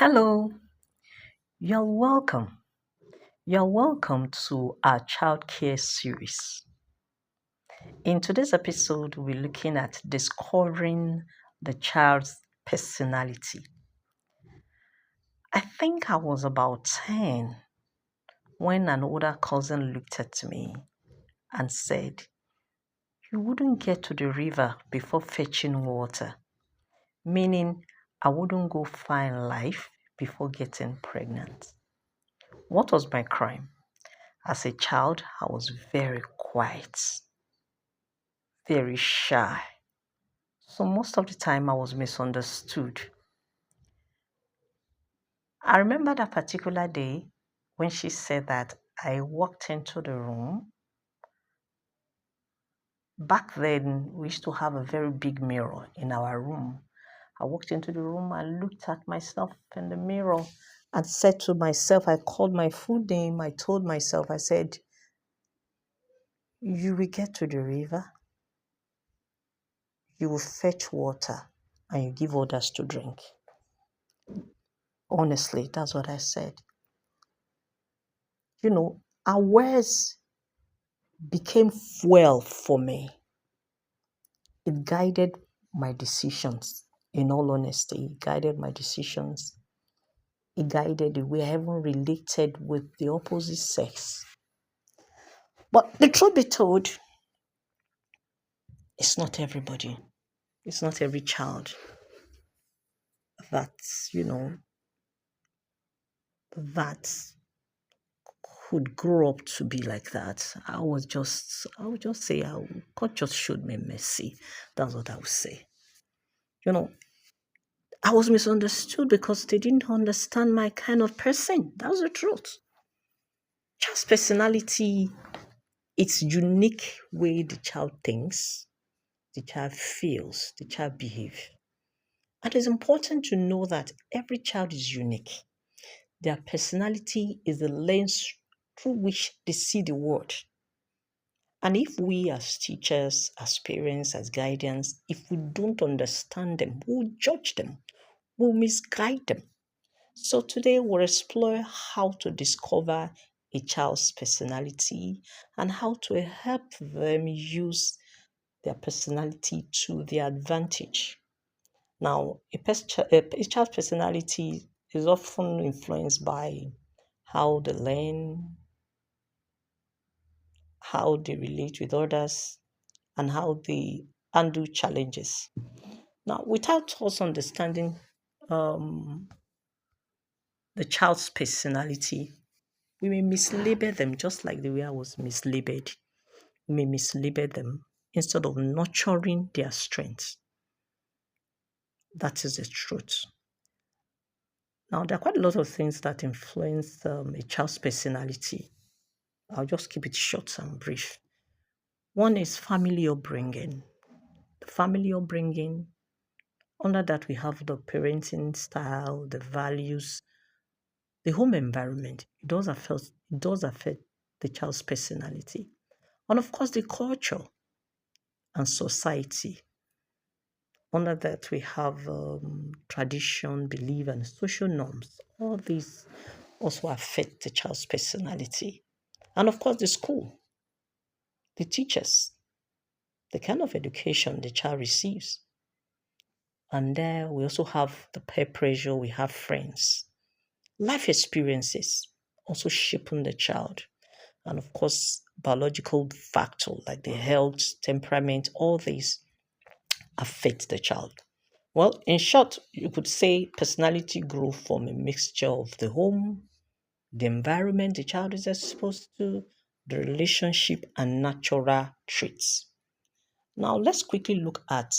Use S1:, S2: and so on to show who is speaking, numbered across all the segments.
S1: Hello, you're welcome. You're welcome to our childcare series. In today's episode, we're looking at discovering the child's personality. I think I was about 10 when an older cousin looked at me and said, "You wouldn't get to the river before fetching water," meaning I wouldn't go find life before getting pregnant. What was my crime? As a child, I was very quiet, very shy. So most of the time I was misunderstood. I remember that particular day when she said that. I walked into the room. Back then, we used to have a very big mirror in our room. I walked into the room and looked at myself in the mirror and said to myself, I called my full name. I told myself, I said, "You will get to the river, you will fetch water, and you give others to drink." Honestly, that's what I said. Our words became fuel for me. It guided my decisions. In all honesty, it guided my decisions. It guided the way I even related with the opposite sex. But the truth be told, it's not everybody. It's not every child that's, that could grow up to be like that. I would just say, God just showed me mercy. That's what I would say. You know, I was misunderstood because they didn't understand my kind of person. That's the truth. Child's personality, its unique way the child thinks, the child feels, the child behaves. And it's important to know that every child is unique. Their personality is the lens through which they see the world. And if we as teachers, as parents, as guardians, if we don't understand them, we'll judge them, we'll misguide them. So today we'll explore how to discover a child's personality and how to help them use their personality to their advantage. Now, a child's personality is often influenced by how they learn, how they relate with others, and how they handle challenges. Now, without us understanding um, the child's personality, we may mislabel them just like the way I was mislabeled. We may mislabel them instead of nurturing their strengths. That is the truth. Now, there are quite a lot of things that influence a child's personality. I'll just keep it short and brief. One is family upbringing. The family upbringing, under that we have the parenting style, the values, the home environment. It does affect the child's personality. And of course, the culture and society. Under that, we have tradition, belief, and social norms. All these also affect the child's personality. And of course, the school, the teachers, the kind of education the child receives. And there we also have the peer pressure, we have friends. Life experiences also shaping the child. And of course, biological factor like the health, temperament, all these affect the child. Well, in short, you could say personality grows from a mixture of the home, the environment the child is exposed to, the relationship, and natural traits. Now, let's quickly look at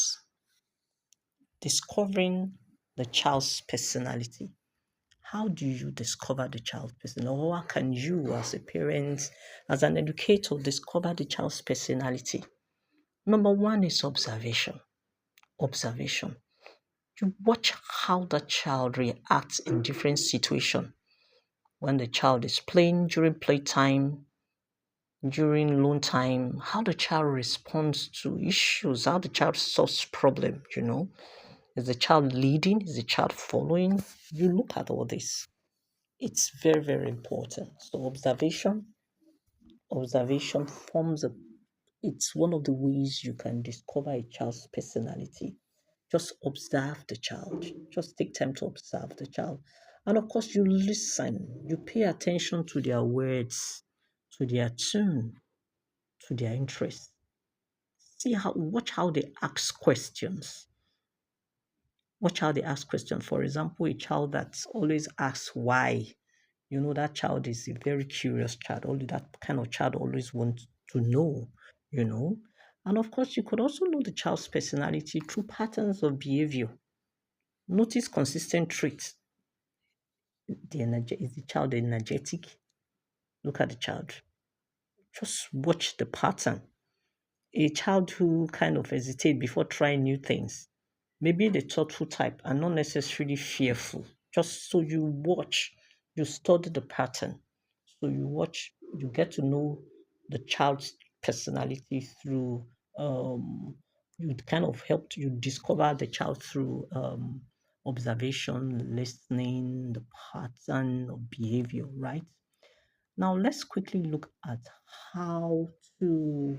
S1: discovering the child's personality. How do you discover the child's personality? Or how can you, as a parent, as an educator, discover the child's personality? Number one is observation. Observation. You watch how the child reacts in different situations. When the child is playing during playtime, during alone time, how the child responds to issues, how the child solves problem. Is the child leading? Is the child following? You look at all this. It's very, very important. So observation forms it's one of the ways you can discover a child's personality. Just observe the child. Just take time to observe the child. And of course, you listen. You pay attention to their words, to their tune, to their interests. Watch how they ask questions. Watch how they ask questions. For example, a child that always asks why. That child is a very curious child. Only that kind of child always wants to know, you know. And of course, you could also know the child's personality through patterns of behavior. Notice consistent traits. Is the child energetic? Look at the child. Just watch the pattern. A child who kind of hesitates before trying new things. Maybe the thoughtful type and not necessarily fearful. Just so you watch, you study the pattern. So you watch, you get to know the child's personality through, you kind of help you discover the child through observation, listening, the pattern of behavior, right? Now let's quickly look at how to,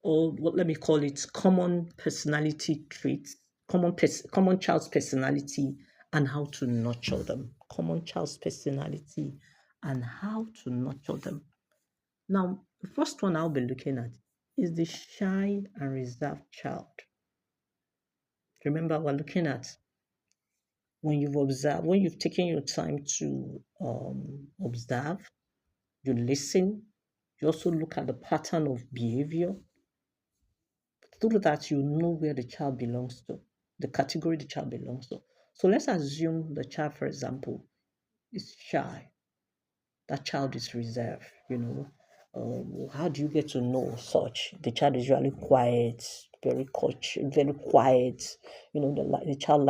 S1: or what let me call it, common personality traits, common child's personality, and how to nurture them. Common child's personality and how to nurture them. Now, the first one I'll be looking at is the shy and reserved child. Remember, we're looking at when you've taken your time to observe, you listen, you also look at the pattern of behavior. Through that, you know where the child belongs to, the category the child belongs to. So let's assume the child, for example, is shy. That child is reserved. How do you get to know such? The child is usually quiet, very quiet. The child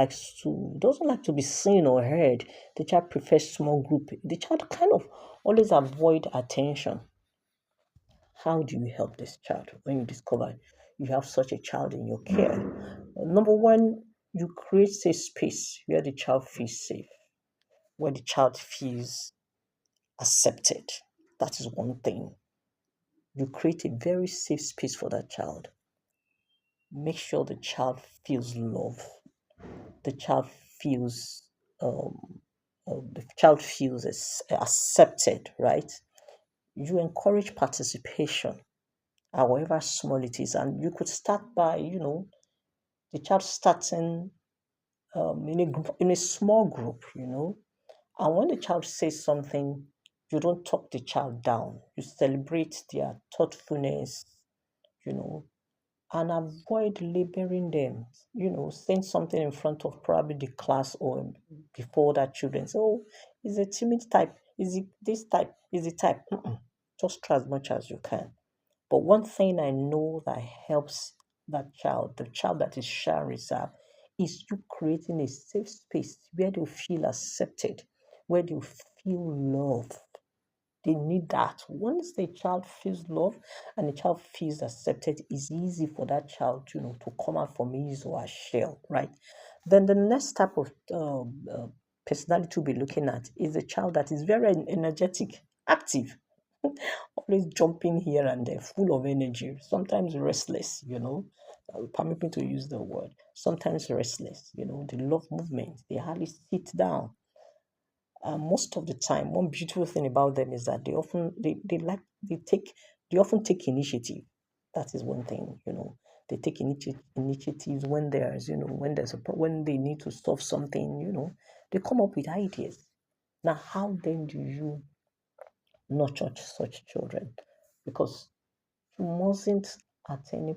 S1: doesn't like to be seen or heard. The child prefers small group. The child kind of always avoid attention. How do you help this child when you discover you have such a child in your care? Number one, you create a space where the child feels safe, where the child feels accepted. That is one thing. You create a very safe space for that child. Make sure the child feels love. The child feels accepted, right? You encourage participation, however small it is, and you could start by, the child starting in a small group. And when the child says something, you don't talk the child down. You celebrate their thoughtfulness, you know, and avoid labeling them, saying something in front of probably the class or before that children. So, is a timid type? Is it this type? Is it type? Just try as much as you can. But one thing I know that helps that child, the child that is shy and reserved, is you creating a safe space where they feel accepted, where they feel loved. They need that. Once the child feels love and the child feels accepted, it's easy for that child, to come out from his or her shell, right? Then the next type of personality we'll be looking at is a child that is very energetic, active, always jumping here and there, full of energy, sometimes restless, permit me to use the word, sometimes restless, they love movement, they hardly sit down. Most of the time, one beautiful thing about them is that they often take initiative. That is one thing. They take initiatives when when they need to solve something. They come up with ideas. Now, how then do you nurture such children? Because you mustn't at any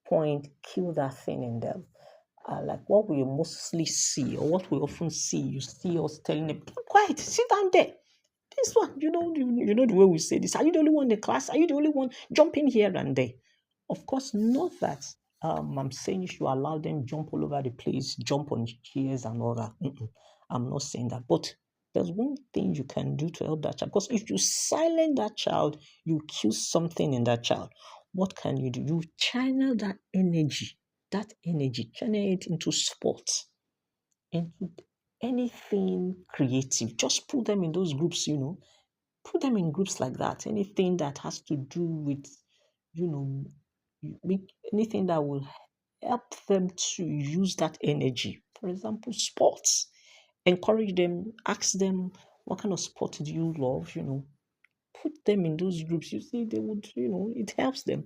S1: point kill that thing in them. Like what we mostly see, or what we often see, you see us telling them, quiet, sit down there. This one, you know the way we say this. Are you the only one in the class? Are you the only one jumping here and there? Of course, not that I'm saying you should allow them jump all over the place, jump on chairs and all that. I'm not saying that. But there's one thing you can do to help that child. Because if you silence that child, you kill something in that child. What can you do? You channel that energy that energy, channel it into sports, into anything creative. Just put them in those groups, put them in groups like that. Anything that has to do with, you know, anything that will help them to use that energy. For example, sports. Encourage them, ask them, what kind of sport do you love? Put them in those groups. You see, they would, it helps them.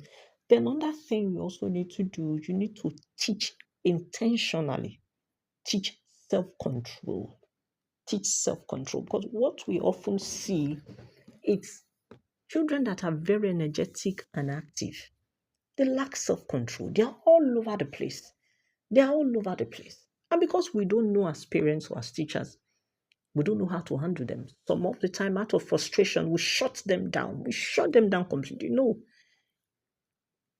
S1: Then another thing you also need to do, you need to teach intentionally, teach self-control. Teach self-control. Because what we often see, it's children that are very energetic and active. They lack self-control. They are all over the place. They are all over the place. And because we don't know as parents or as teachers, we don't know how to handle them. Some of the time, out of frustration, we shut them down. We shut them down completely. No.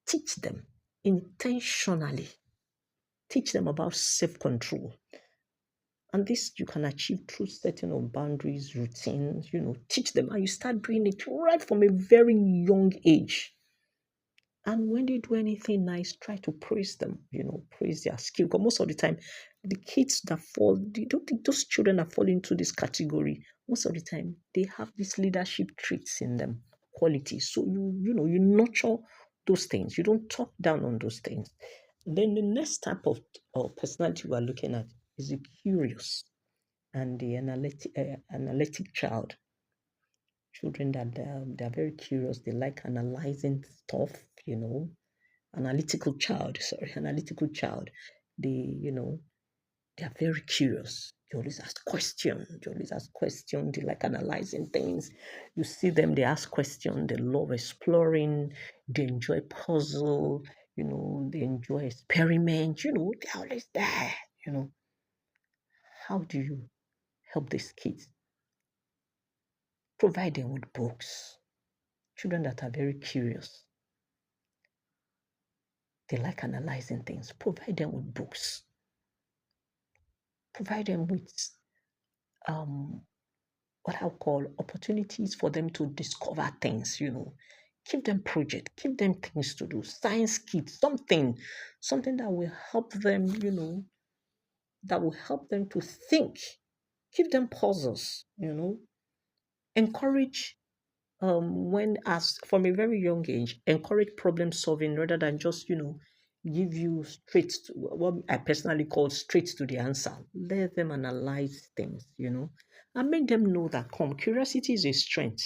S1: Teach them intentionally. Teach them about self-control. And this you can achieve through setting of boundaries, routines, teach them. And you start doing it right from a very young age. And when they do anything nice, try to praise them, praise their skill. Because most of the time, the kids that fall, don't think those children that fall into this category, most of the time, they have these leadership traits in them, qualities. So you nurture those things. You don't talk down on those things. Then the next type of personality we are looking at is the curious and the analytic child. Children that they're very curious, they like analyzing stuff, analytical child. They are very curious. They always ask questions. They like analyzing things. You see them, they ask questions. They love exploring. They enjoy puzzle. They enjoy experiment. They're always there. How do you help these kids? Provide them with books. Children that are very curious. They like analyzing things. Provide them with books. Provide them with what I'll call opportunities for them to discover things, Give them project, give them things to do, science kits, something that will help them, that will help them to think. Give them puzzles, Encourage when as from a very young age, encourage problem solving rather than just, give you straight to what I personally call straight to the answer. Let them analyze things, and make them know that curiosity is a strength.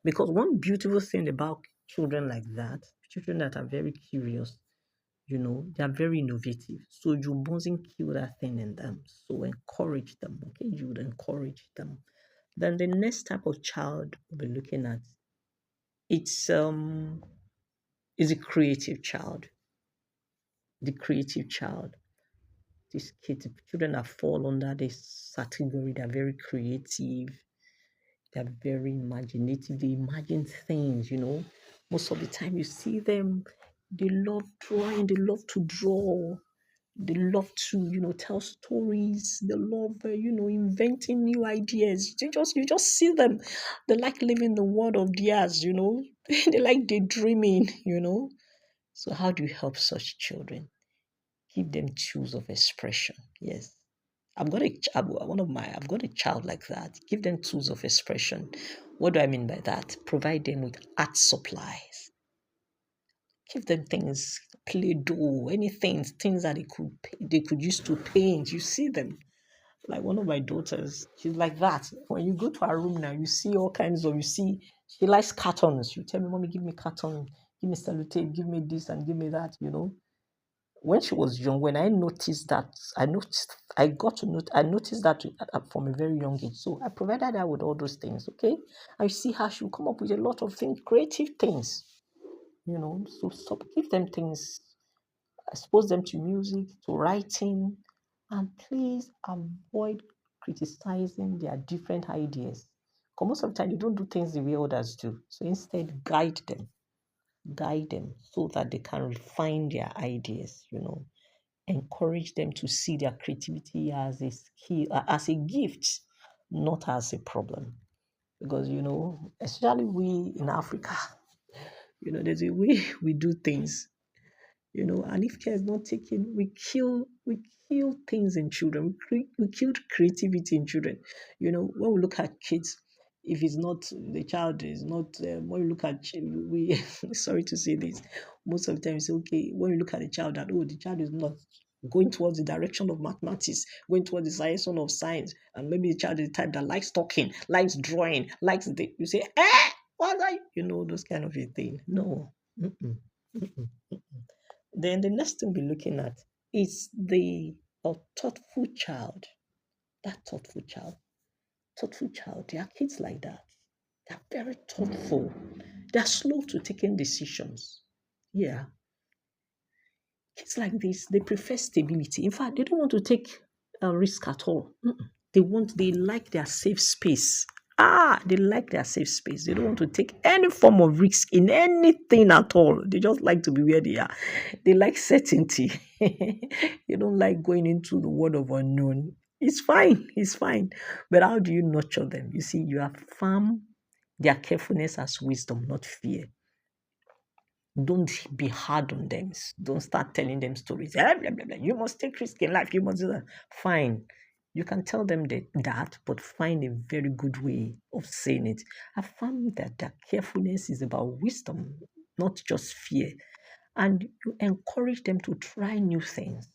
S1: Because one beautiful thing about children like that, children that are very curious, they are very innovative. So you mustn't kill that thing in them. So encourage them, okay? You would encourage them. Then the next type of child we'll be looking at, it's is a creative child. The creative child. These kids, children that fall under this category, they're very creative, they're very imaginative, they imagine things, Most of the time you see them, they love drawing, they love to draw, they love to, tell stories, they love, inventing new ideas. You just see them. They like living the world of theirs, they like daydreaming, So how do you help such children? Give them tools of expression. Yes. I've got a child like that. Give them tools of expression. What do I mean by that? Provide them with art supplies. Give them things, Play-Doh, anything, things that they could use to paint. You see them. Like one of my daughters, she's like that. When you go to her room now, you see all kinds of, she likes cartons. You tell me, Mommy, give me carton, give me sellotape, give me this and give me that, When she was young, when I noticed that, I noticed that from a very young age. So I provided her with all those things, okay? I see how she will come up with a lot of things, creative things, So give them things, expose them to music, to writing, and please avoid criticizing their different ideas. Because most of the time, they don't do things the way others do. So instead, guide them so that they can refine their ideas, Encourage them to see their creativity as a skill, as a gift, not as a problem. Because, especially we in Africa, there's a way we do things. And if care is not taken, we kill things in children. We killed creativity in children. When we look at kids, if it's not the child is not when we look at we sorry to say this, most of the time we say okay, when we look at the child that the child is not going towards the direction of mathematics, going towards the direction of science, and maybe the child is the type that likes talking, likes drawing, likes you say, what are those kind of a thing. No. Mm-mm. Mm-mm. Then the next thing we're looking at is the thoughtful child. That thoughtful child. Thoughtful child. There are kids like that. They're very thoughtful. They're slow to taking decisions. Yeah. Kids like this, they prefer stability. In fact, they don't want to take a risk at all. Mm-mm. They like their safe space. They like their safe space. They don't want to take any form of risk in anything at all. They just like to be where they are. They like certainty. They don't like going into the world of unknown. It's fine. It's fine. But how do you nurture them? You see, you affirm their carefulness as wisdom, not fear. Don't be hard on them. Don't start telling them stories. Blah, blah, blah, blah. You must take risk in life. You must do that. Fine. You can tell them that, but find a very good way of saying it. I found that carefulness is about wisdom, not just fear. And you encourage them to try new things.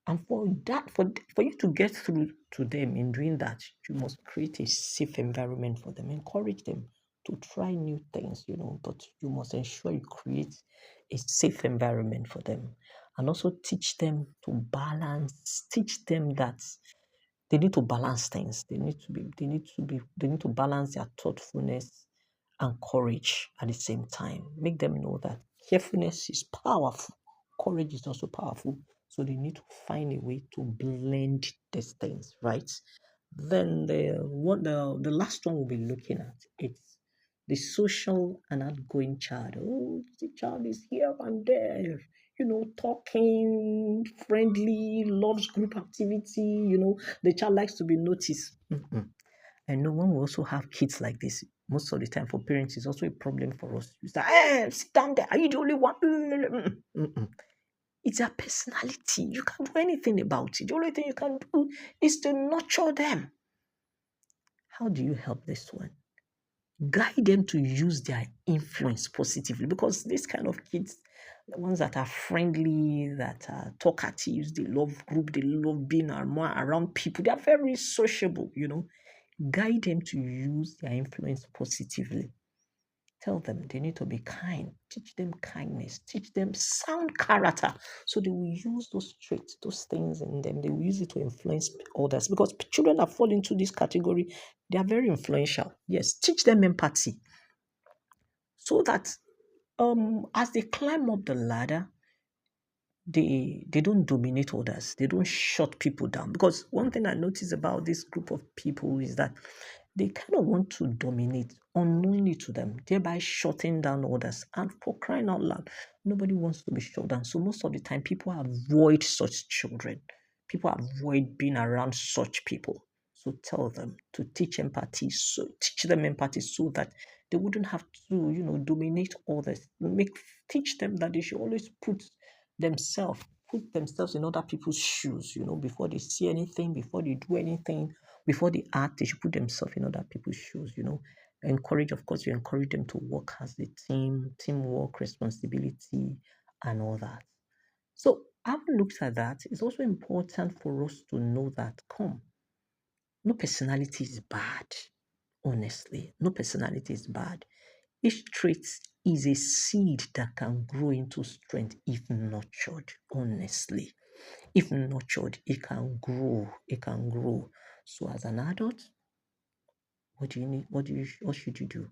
S1: And for you to get through to them in doing that, you must create a safe environment for them. Encourage them to try new things, but you must ensure you create a safe environment for them. And also teach them teach them that they need to balance things. They need to balance their thoughtfulness and courage at the same time. Make them know that carefulness is powerful, courage is also powerful. So they need to find a way to blend these things, right? Then the last one we'll be looking at it's the social and outgoing child. Oh, the child is here and there, talking, friendly, loves group activity, the child likes to be noticed. Mm-mm. I know when we also have kids like this, most of the time for parents, it's also a problem for us. You say, hey, sit down there. Are you the only one? Mm-mm. It's their personality. You can't do anything about it. The only thing you can do is to nurture them. How do you help this one? Guide them to use their influence positively because these kind of kids, the ones that are friendly, that are talkative, they love group, they love being around people, they are very sociable, Guide them to use their influence positively. Tell them they need to be kind. Teach them kindness. Teach them sound character. So they will use those traits, those things in them. They will use it to influence others. Because children that fall into this category, they are very influential. Yes, teach them empathy. So that as they climb up the ladder, they don't dominate others. They don't shut people down. Because one thing I notice about this group of people is that they kind of want to dominate unknowingly to them, thereby shutting down others. And for crying out loud, nobody wants to be shut down. So most of the time, people avoid such children. People avoid being around such people. So tell them to teach empathy. So teach them empathy so that they wouldn't have to, dominate others. Teach them that they should always put themselves in other people's shoes, before they see anything, before they do anything, before they act, they should put themselves in other people's shoes, Of course, you encourage them to work as a team, teamwork, responsibility, and all that. So, having looked at that, it's also important for us to know that, no personality is bad, honestly. No personality is bad. Each trait is a seed that can grow into strength if nurtured, honestly. If nurtured, it can grow. It can grow. So as an adult, what do you need? What should you do?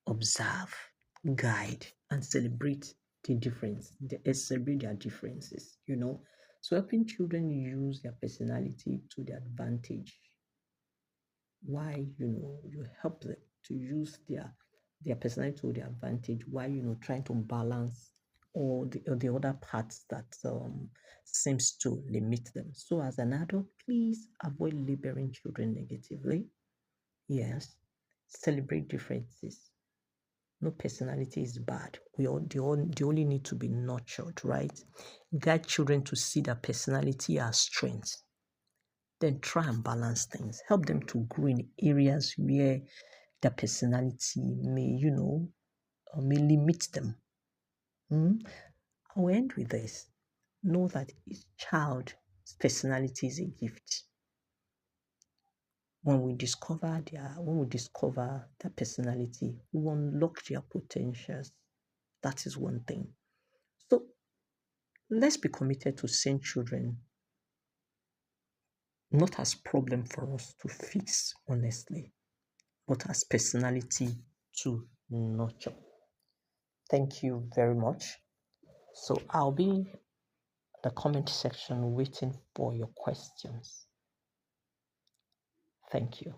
S1: Observe, guide, and celebrate the difference. Celebrate their differences, So helping children use their personality to their advantage. Why, you help them to use their personality to their advantage while, trying to balance all the other parts that seems to limit them. So as an adult, please avoid labeling children negatively. Yes. Celebrate differences. No personality is bad. They only need to be nurtured, right? Guide children to see their personality as strength. Then try and balance things. Help them to grow in areas where their personality may limit them. I'll end with this. Know that each child's personality is a gift. When we discover their personality, we unlock their potentials. That is one thing. So let's be committed to seeing children not as problem for us to fix, honestly, but as personality to nurture. Thank you very much. So I'll be in the comment section waiting for your questions. Thank you.